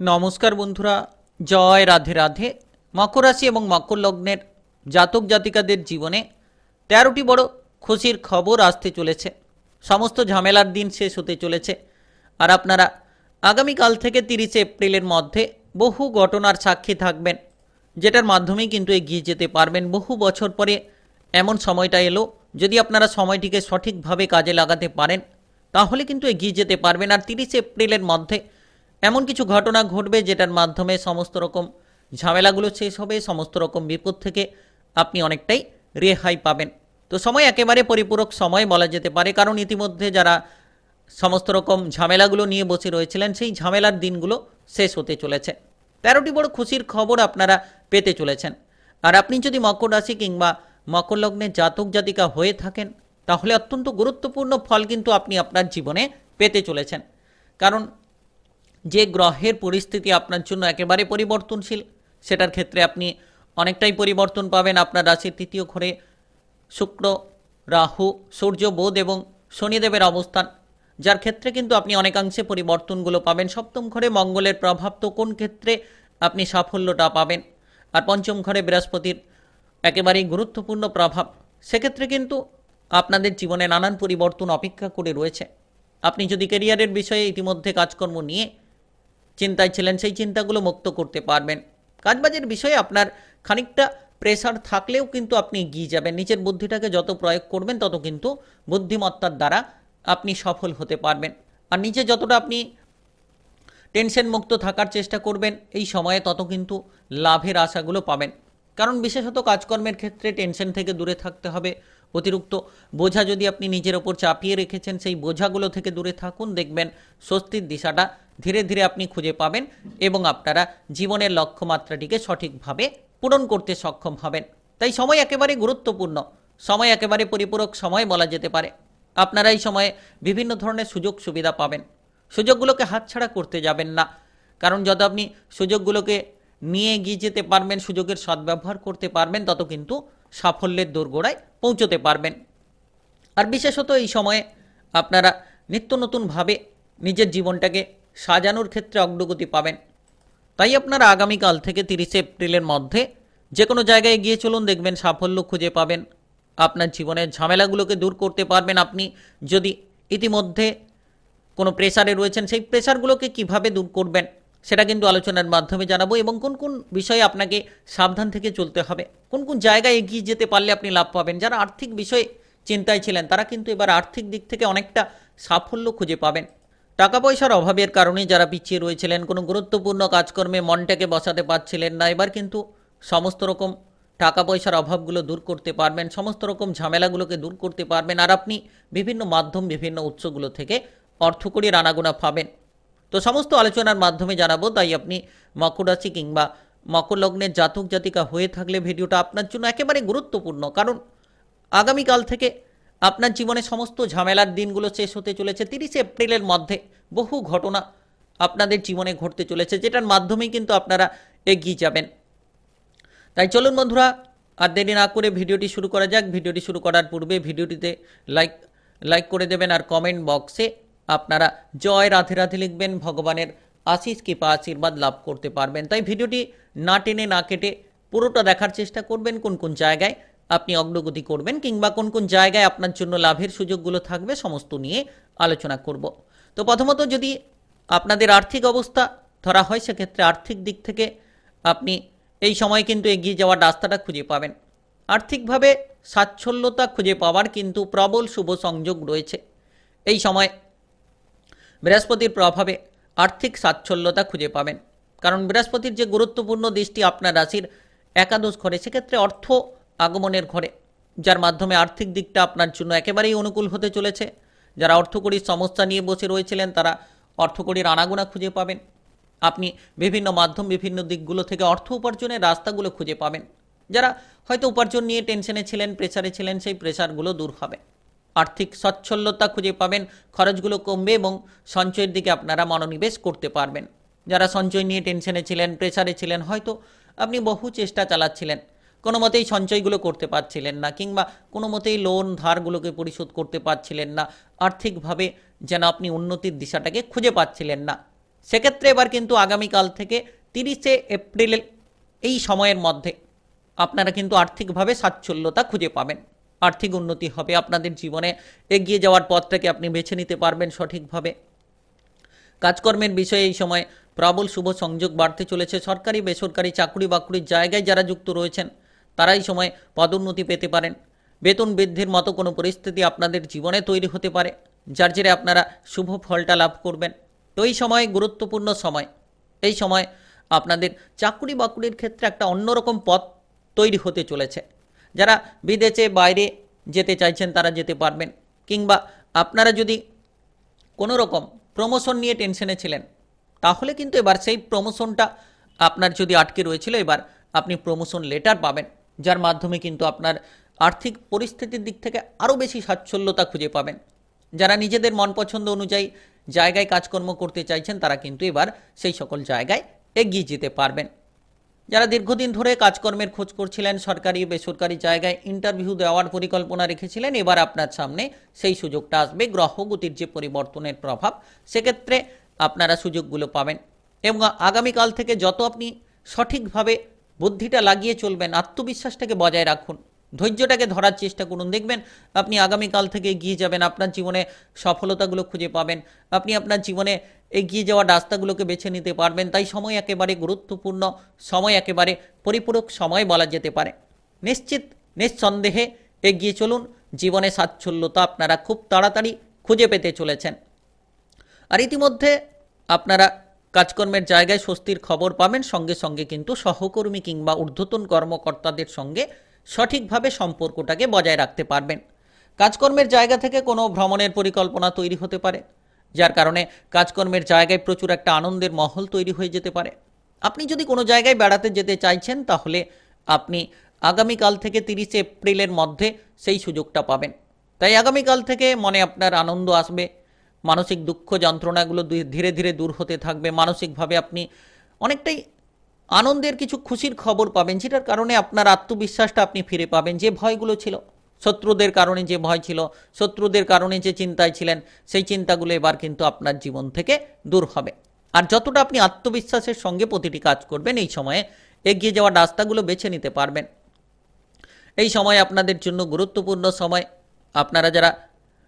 নমস্কার বন্ধুরা, জয় রাধে রাধে। মকর রাশি এবং মকর লগ্নের জাতক জাতিকাদের জীবনে ১৩টি বড় খুশির খবর আসতে চলেছে। সমস্ত ঝামেলার দিন শেষ হতে চলেছে। আর আপনারা আগামীকাল থেকে ৩০ এপ্রিলের মধ্যে বহু ঘটনার সাক্ষী থাকবেন, যেটার মাধ্যমেই কিন্তু এগিয়ে যেতে পারবেন। বহু বছর পরে এমন সময়টা এলো, যদি আপনারা সময়টিকে সঠিকভাবে কাজে লাগাতে পারেন তাহলে কিন্তু এগিয়ে যেতে পারবেন। আর ৩০ এপ্রিলের মধ্যে এমন কিছু ঘটনা ঘটবে যেটার মাধ্যমে সমস্ত রকম ঝামেলাগুলো শেষ হবে, সমস্ত রকম বিপদ থেকে আপনি অনেকটাই রেহাই পাবেন। তো সময় একেবারে পরিপূরক সময় বলা যেতে পারে, কারণ ইতিমধ্যে যারা সমস্ত রকম ঝামেলাগুলো নিয়ে বসে রয়েছিলেন সেই ঝামেলার দিনগুলো শেষ হতে চলেছে। ১৩টি বড় খুশির খবর আপনারা পেতে চলেছেন। আর আপনি যদি মকর রাশি কিংবা মকর লগ্নের জাতক জাতিকা হয়ে থাকেন তাহলে অত্যন্ত গুরুত্বপূর্ণ ফল কিন্তু আপনি আপনার জীবনে পেতে চলেছেন। কারণ যে গ্রহের পরিস্থিতি আপনার জন্য একেবারে পরিবর্তনশীল, সেটার ক্ষেত্রে আপনি অনেকটাই পরিবর্তন পাবেন। আপনার রাশির তৃতীয় ঘরে শুক্র, রাহু, সূর্য, বুধ এবং শনিদেবের অবস্থান, যার ক্ষেত্রে কিন্তু আপনি অনেকাংশে পরিবর্তনগুলো পাবেন। সপ্তম ঘরে মঙ্গলের প্রভাব, তো কোন ক্ষেত্রে আপনি সাফল্যটা পাবেন। আর পঞ্চম ঘরে বৃহস্পতির একেবারেই গুরুত্বপূর্ণ প্রভাব, সেক্ষেত্রে কিন্তু আপনাদের জীবনে নানান পরিবর্তন অপেক্ষা করে রয়েছে। আপনি যদি ক্যারিয়ারের বিষয়ে ইতিমধ্যে কাজকর্ম নিয়ে চিন্তায় ছিলেন, সেই চিন্তাগুলো মুক্ত করতে পারবেন। কাজবাজের বিষয়ে আপনার খানিকটা প্রেসার থাকলেও কিন্তু আপনি এগিয়ে যাবেন। নিজের বুদ্ধিটাকে যত প্রয়োগ করবেন তত কিন্তু বুদ্ধিমত্তার দ্বারা আপনি সফল হতে পারবেন। আর নিজে যতটা আপনি টেনশন মুক্ত থাকার চেষ্টা করবেন এই সময়ে, তত কিন্তু লাভের আশাগুলো পাবেন। কারণ বিশেষত কাজকর্মের ক্ষেত্রে টেনশন থেকে দূরে থাকতে হবে। অতিরিক্ত বোঝা যদি আপনি নিজের ওপর চাপিয়ে রেখেছেন, সেই বোঝাগুলো থেকে দূরে থাকুন, দেখবেন স্বস্তির দিশাটা ধীরে ধীরে আপনি খুঁজে পাবেন এবং আপনারা জীবনের লক্ষ্যমাত্রাটিকে সঠিকভাবে পূরণ করতে সক্ষম হবেন। তাই সময় একেবারে গুরুত্বপূর্ণ, সময় একেবারে পরিপূরক সময় বলা যেতে পারে। আপনারা এই সময়ে বিভিন্ন ধরনের সুযোগ সুবিধা পাবেন। সুযোগগুলোকে হাতছাড়া করতে যাবেন না, কারণ যত আপনি সুযোগগুলোকে নিয়ে এগিয়ে যেতে পারবেন, সুযোগের সদ্ব্যবহার করতে পারবেন, তত কিন্তু সাফল্যের দোরগোড়ায় পৌঁছতে পারবেন। আর বিশেষত এই সময়ে আপনারা নিত্য নতুনভাবে নিজের জীবনটাকে সাজানোর ক্ষেত্রে অগ্রগতি পাবেন। তাই আপনারা আগামীকাল থেকে ৩০ এপ্রিলের মধ্যে যে কোনো জায়গায় গিয়ে চলুন, দেখবেন সাফল্য খুঁজে পাবেন। আপনার জীবনের ঝামেলাগুলোকে দূর করতে পারবেন। আপনি যদি ইতিমধ্যে কোনো প্রেসারে রয়েছেন, সেই প্রেসারগুলোকে কিভাবে দূর করবেন সেটা কিন্তু আলোচনার মাধ্যমে জানাবো, এবং কোন কোন বিষয়ে আপনাকে সাবধান থেকে চলতে হবে, কোন কোন জায়গায় এগিয়ে যেতে পারলে আপনি লাভ পাবেন। যারা আর্থিক বিষয়ে চিন্তায় ছিলেন তারা কিন্তু এবার আর্থিক দিক থেকে অনেকটা সাফল্য খুঁজে পাবেন। টাকা পয়সার অভাবের কারণে যারা পিছিয়ে রয়েছিলেন, কোনো গুরুত্বপূর্ণ কাজকর্মে মনটাকে বসাতে পারছিলেন না, এবার কিন্তু সমস্ত রকম টাকা পয়সার অভাবগুলো দূর করতে পারবেন, সমস্ত রকম ঝামেলাগুলোকে দূর করতে পারবেন। আর আপনি বিভিন্ন মাধ্যম, বিভিন্ন উৎসগুলো থেকে অর্থকড়ির আনাগোনা পাবেন। তো সমস্ত আলোচনার মাধ্যমে জানাবো। তাই আপনি মকর রাশি কিংবা মকর লগ্নের জাতক জাতিকা হয়ে থাকলে ভিডিওটা আপনার জন্য একেবারে গুরুত্বপূর্ণ, কারণ আগামীকাল থেকে আপনার জীবনে সমস্ত ঝামেলার দিনগুলো শেষ হতে চলেছে। ৩০ এপ্রিলের মধ্যে বহু ঘটনা আপনাদের জীবনে ঘটতে চলেছে, যেটার মাধ্যমেই কিন্তু আপনারা এগিয়ে যাবেন। তাই চলুন বন্ধুরা, আর দেরি না করে ভিডিওটি শুরু করা যাক। ভিডিওটি শুরু করার পূর্বে ভিডিওটিতে লাইক করে দেবেন, আর কমেন্ট বক্সে আপনারা জয় রাধে রাধে লিখবেন। ভগবানের আশিস কৃপা আশীর্বাদ লাভ করতে পারবেন। তাই ভিডিওটি না টেনে না কেটে পুরোটা দেখার চেষ্টা করবেন, কোন কোন জায়গায় আপনি অগ্রগতি করবেন কিংবা কোন কোন জায়গায় আপনার জন্য লাভের সুযোগগুলো থাকবে, সমস্ত নিয়ে আলোচনা করব। তো প্রথমত যদি আপনাদের আর্থিক অবস্থা ধরা হয়, সেক্ষেত্রে আর্থিক দিক থেকে আপনি এই সময় কিন্তু এগিয়ে যাওয়ার রাস্তাটা খুঁজে পাবেন। আর্থিকভাবে স্বাচ্ছল্যতা খুঁজে পাওয়ার কিন্তু প্রবল শুভ সংযোগ রয়েছে। এই সময় বৃহস্পতির প্রভাবে আর্থিক স্বাচ্ছল্যতা খুঁজে পাবেন, কারণ বৃহস্পতির যে গুরুত্বপূর্ণ দৃষ্টি আপনার রাশির একাদশ ঘরে, সেক্ষেত্রে অর্থ আগমনের ঘরে, যার মাধ্যমে আর্থিক দিকটা আপনার জন্য একেবারেই অনুকূল হতে চলেছে। যারা অর্থকড়ির সমস্যা নিয়ে বসে রয়েছিলেন তারা অর্থকড়ির আনাগোনা খুঁজে পাবেন। আপনি বিভিন্ন মাধ্যম, বিভিন্ন দিকগুলো থেকে অর্থ উপার্জনের রাস্তাগুলো খুঁজে পাবেন। যারা হয়তো উপার্জন নিয়ে টেনশনে ছিলেন, প্রেসারে ছিলেন, সেই প্রেসারগুলো দূর হবে। আর্থিক সচ্ছলতা খুঁজে পাবেন, খরচগুলো কমবে এবং সঞ্চয়ের দিকে আপনারা মনোনিবেশ করতে পারবেন। যারা সঞ্চয় নিয়ে টেনশনে ছিলেন, প্রেসারে ছিলেন, হয়তো আপনি বহু চেষ্টা চালাচ্ছিলেন, কোনো মতেই সঞ্চয়গুলো করতে পারছিলেন না, কিংবা কোনো মতেই লোন ধারগুলোকে পরিশোধ করতে পারছিলেন না, আর্থিকভাবে যেন আপনি উন্নতির দিশাটাকে খুঁজে পাচ্ছিলেন না, সেক্ষেত্রে এবার কিন্তু আগামীকাল থেকে 30শে এপ্রিল এই সময়ের মধ্যে আপনারা কিন্তু আর্থিকভাবে স্বাচ্ছল্যতা খুঁজে পাবেন, আর্থিক উন্নতি হবে, আপনাদের জীবনে এগিয়ে যাওয়ার পথটাকে আপনি বেছে নিতে পারবেন সঠিকভাবে। কাজকর্মের বিষয়ে এই সময় প্রবল শুভ সংযোগ বাড়তে চলেছে। সরকারি বেসরকারি চাকরি বাকরির জায়গায় যারা যুক্ত রয়েছেন তারা এই সময় পদোন্নতি পেতে পারেন। বেতন বৃদ্ধির মতো কোনো পরিস্থিতি আপনাদের জীবনে তৈরি হতে পারে, যার জেরে আপনারা শুভ ফলটা লাভ করবেন। তো এই সময় গুরুত্বপূর্ণ সময়, এই সময় আপনাদের চাকরি বাকরির ক্ষেত্রে একটা অন্যরকম পথ তৈরি হতে চলেছে। যারা বিদেশে বাইরে যেতে চাইছেন তারা যেতে পারবেন, কিংবা আপনারা যদি কোনো রকম প্রমোশন নিয়ে টেনশনে ছিলেন তাহলে কিন্তু এবার সেই প্রমোশনটা আপনার যদি আটকে রয়েছিল, এবার আপনি প্রমোশন লেটার পাবেন, যার মাধ্যমে কিন্তু আপনার আর্থিক পরিস্থিতির দিক থেকে আরও বেশি স্বাচ্ছল্যতা খুঁজে পাবেন। যারা নিজেদের মন পছন্দ অনুযায়ী জায়গায় কাজকর্ম করতে চাইছেন তারা কিন্তু এবার সেই সকল জায়গায় এগিয়ে যেতে পারবেন। যারা দীর্ঘদিন ধরে কাজকর্মের খোঁজ করছিলেন, সরকারি বেসরকারি জায়গায় ইন্টারভিউ দেওয়ার পরিকল্পনা রেখেছিলেন, এবার আপনার সামনে সেই সুযোগটা আসবে। গ্রহগতির যে পরিবর্তনের প্রভাব, সেক্ষেত্রে আপনারা সুযোগগুলো পাবেন। এবং আগামীকাল থেকে যত আপনি সঠিকভাবে বুদ্ধিটা লাগিয়ে চলবেন, আত্মবিশ্বাসটাকে বজায় রাখুন, ধৈর্যটাকে ধরার চেষ্টা করুন, দেখবেন আপনি আগামীকাল থেকে এগিয়ে যাবেন, আপনার জীবনে সফলতাগুলো খুঁজে পাবেন, আপনি আপনার জীবনে এগিয়ে যাওয়ার রাস্তাগুলোকে বেছে নিতে পারবেন। তাই সময় একেবারে গুরুত্বপূর্ণ সময়, একেবারে পরিপূরক সময় বলা যেতে পারে। নিশ্চিত নিঃসন্দেহে এগিয়ে চলুন, জীবনে সাচ্ছল্যতা আপনারা খুব তাড়াতাড়ি খুঁজে পেতে চলেছেন। আর ইতিমধ্যে আপনারা কাজকর্মের জায়গায় স্বস্তির খবর পাবেন, সঙ্গে সঙ্গে কিন্তু সহকর্মী কিংবা ঊর্ধ্বতন কর্মকর্তাদের সঙ্গে সঠিকভাবে সম্পর্কটাকে বজায় রাখতে পারবেন। কাজকর্মের জায়গা থেকে কোনো ভ্রমণের পরিকল্পনা তৈরি হতে পারে, যার কারণে কাজকর্মের জায়গায় প্রচুর একটা আনন্দের মহল তৈরি হয়ে যেতে পারে। আপনি যদি কোনো জায়গায় বেড়াতে যেতে চাইছেন তাহলে আপনি আগামীকাল থেকে 30শে এপ্রিলের মধ্যে সেই সুযোগটা পাবেন। তাই আগামীকাল থেকে মনে আপনার আনন্দ আসবে, মানসিক দুঃখ যন্ত্রণাগুলো ধীরে ধীরে দূর হতে থাকবে, মানসিকভাবে আপনি অনেকটাই আনন্দের কিছু খুশির খবর পাবেন, যেটার কারণে আপনার আত্মবিশ্বাসটা আপনি ফিরে পাবেন। যে ভয়গুলো ছিল, শত্রুদের কারণে যে ভয় ছিল, শত্রুদের কারণে যে চিন্তায় ছিলেন, সেই চিন্তাগুলো এবার কিন্তু আপনার জীবন থেকে দূর হবে। আর যতটা আপনি আত্মবিশ্বাসের সঙ্গে প্রতিটি কাজ করবেন, এই সময়ে এগিয়ে যাওয়ার রাস্তাগুলো বেছে নিতে পারবেন। এই সময় আপনাদের জন্য গুরুত্বপূর্ণ সময়। আপনারা যারা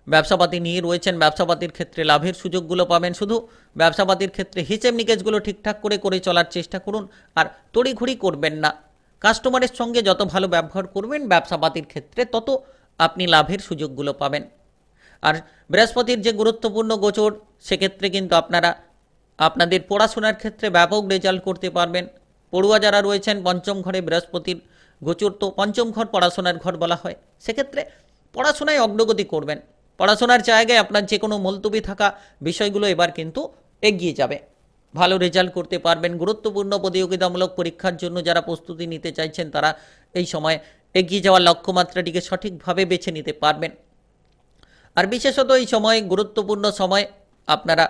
ব্যবসাপাতি নিয়ে রয়েছেন, ব্যবসাপাতির ক্ষেত্রে লাভের সুযোগগুলো পাবেন। শুধু ব্যবসাপাতির ক্ষেত্রে হিসেব নিকেশগুলো ঠিকঠাক করে চলার চেষ্টা করুন, আর তড়িঘড়ি করবেন না। কাস্টমারের সঙ্গে যত ভালো ব্যবহার করবেন ব্যবসাপাতির ক্ষেত্রে, তত আপনি লাভের সুযোগগুলো পাবেন। আর বৃহস্পতির যে গুরুত্বপূর্ণ গোচর, সেক্ষেত্রে কিন্তু আপনারা আপনাদের পড়াশোনার ক্ষেত্রে ব্যাপক রেজাল্ট করতে পারবেন। পড়ুয়া যারা রয়েছেন, পঞ্চম ঘরে বৃহস্পতির গোচর, তো পঞ্চম ঘর পড়াশোনার ঘর বলা হয়, সেক্ষেত্রে পড়াশোনায় অগ্রগতি করবেন। পড়াশোনার জায়গায় আপনার যে কোনো মুলতবি থাকা বিষয়গুলো এবার কিন্তু এগিয়ে যাবে, ভালো রেজাল্ট করতে পারবেন। গুরুত্বপূর্ণ প্রতিযোগিতামূলক পরীক্ষার জন্য যারা প্রস্তুতি নিতে চাইছেন তারা এই সময় এগিয়ে যাওয়ার লক্ষ্যমাত্রাটিকে সঠিকভাবে বেছে নিতে পারবেন। আর বিশেষত এই সময় গুরুত্বপূর্ণ সময়, আপনারা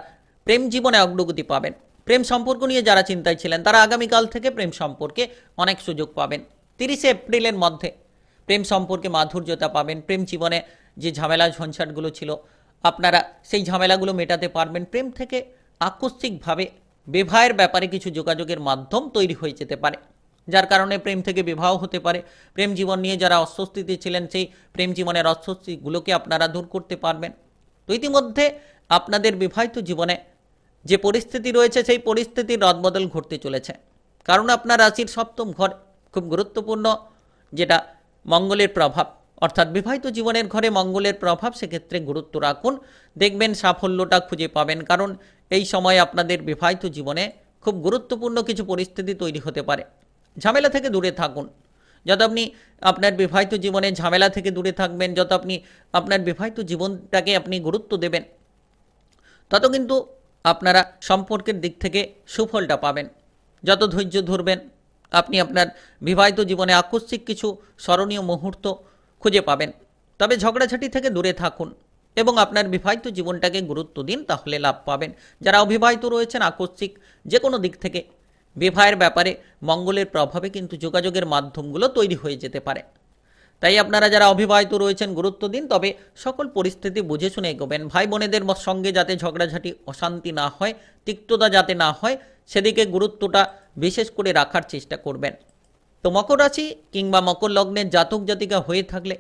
প্রেম জীবনে অগ্রগতি পাবেন। প্রেম সম্পর্ক নিয়ে যারা চিন্তায় ছিলেন তারা আগামীকাল থেকে প্রেম সম্পর্কে অনেক সুযোগ পাবেন। 30শে এপ্রিলের মধ্যে প্রেম সম্পর্কে মাধুর্যতা পাবেন। প্রেম জীবনে যে ঝামেলা ঝঞ্ঝাটগুলো ছিল, আপনারা সেই ঝামেলাগুলো মেটাতে পারবেন। প্রেম থেকে আকস্মিকভাবে বিবাহের ব্যাপারে কিছু যোগাযোগের মাধ্যম তৈরি হয়ে যেতে পারে, যার কারণে প্রেম থেকে বিবাহ হতে পারে। প্রেম জীবন নিয়ে যারা অস্বস্তিতে ছিলেন, সেই প্রেম জীবনের অস্বস্তিগুলোকে আপনারা দূর করতে পারবেন। তো ইতিমধ্যে আপনাদের বিবাহিত জীবনে যে পরিস্থিতি রয়েছে, সেই পরিস্থিতির রদবদল ঘটতে চলেছে, কারণ আপনার রাশির সপ্তম ঘর খুব গুরুত্বপূর্ণ, যেটা মঙ্গলের প্রভাব, অর্থাৎ বিবাহিত জীবনের ঘরে মঙ্গলের প্রভাব। সেক্ষেত্রে গুরুত্ব রাখুন, দেখবেন সাফল্যটা খুঁজে পাবেন। কারণ এই সময় আপনাদের বিবাহিত জীবনে খুব গুরুত্বপূর্ণ কিছু পরিস্থিতি তৈরি হতে পারে। ঝামেলা থেকে দূরে থাকুন। যত আপনি আপনার বিবাহিত জীবনে ঝামেলা থেকে দূরে থাকবেন, যত আপনি আপনার বিবাহিত জীবনটাকে আপনি গুরুত্ব দেবেন, তত কিন্তু আপনারা সম্পর্কের দিক থেকে সুফলটা পাবেন। যত ধৈর্য ধরবেন, আপনি আপনার বিবাহিত জীবনে আকস্মিক কিছু স্মরণীয় মুহূর্ত খুঁজে পাবেন। তবে ঝগড়াঝাটি থেকে দূরে থাকুন এবং আপনার বিবাহিত জীবনটাকে গুরুত্ব দিন, তাহলে লাভ পাবেন। যারা অবিবাহিত রয়েছেন, আকস্মিক যে কোনো দিক থেকে বিবাহের ব্যাপারে মঙ্গলের প্রভাবে কিন্তু যোগাযোগের মাধ্যমগুলো তৈরি হয়ে যেতে পারে। তাই আপনারা যারা অবিবাহিত রয়েছেন গুরুত্ব দিন, তবে সকল পরিস্থিতি বুঝে শুনে এগোবেন। ভাই বোনেদের সঙ্গে যাতে ঝগড়াঝাটি অশান্তি না হয়, তিক্ততা যাতে না হয়, সেদিকে গুরুত্বটা বিশেষ করে রাখার চেষ্টা করবেন। তো মকর রাশি কিংবা মকর লগ্নের জাতক জাতিকা হয়ে থাকলে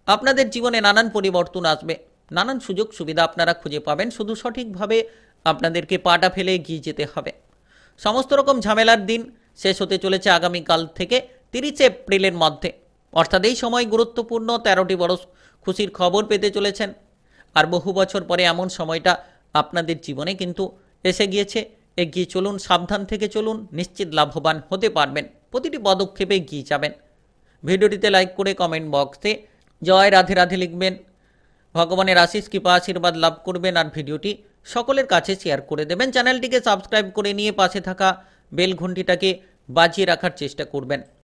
আপনাদের জীবনে নানান পরিবর্তন আসবে, নানান সুযোগ সুবিধা আপনারা খুঁজে পাবেন। শুধু সঠিকভাবে আপনাদেরকে পাটা ফেলে এগিয়ে যেতে হবে। সমস্ত রকম ঝামেলার দিন শেষ হতে চলেছে আগামীকাল থেকে 30 এপ্রিলের মধ্যে, অর্থাৎ এই সময় গুরুত্বপূর্ণ 13টি বড় খুশির খবর পেতে চলেছেন। আর বহু বছর পরে এমন সময়টা আপনাদের জীবনে কিন্তু এসে গিয়েছে। এগিয়ে চলুন, সাবধান থেকে চলুন, নিশ্চিত লাভবান হতে পারবেন। প্রতিটি পদক্ষেপে এগিয়ে যাবেন। ভিডিওটিতে লাইক করে কমেন্ট বক্সে জয় রাধে রাধে লিখবেন। ভগবানের আশিস কৃপা আশীর্বাদ লাভ করবেন আর ভিডিওটি সকলের কাছে শেয়ার করে দেবেন। চ্যানেলটিকে সাবস্ক্রাইব করে নিয়ে পাশে থাকা বেল ঘন্টিটাকে বাজিয়ে রাখার চেষ্টা করবেন।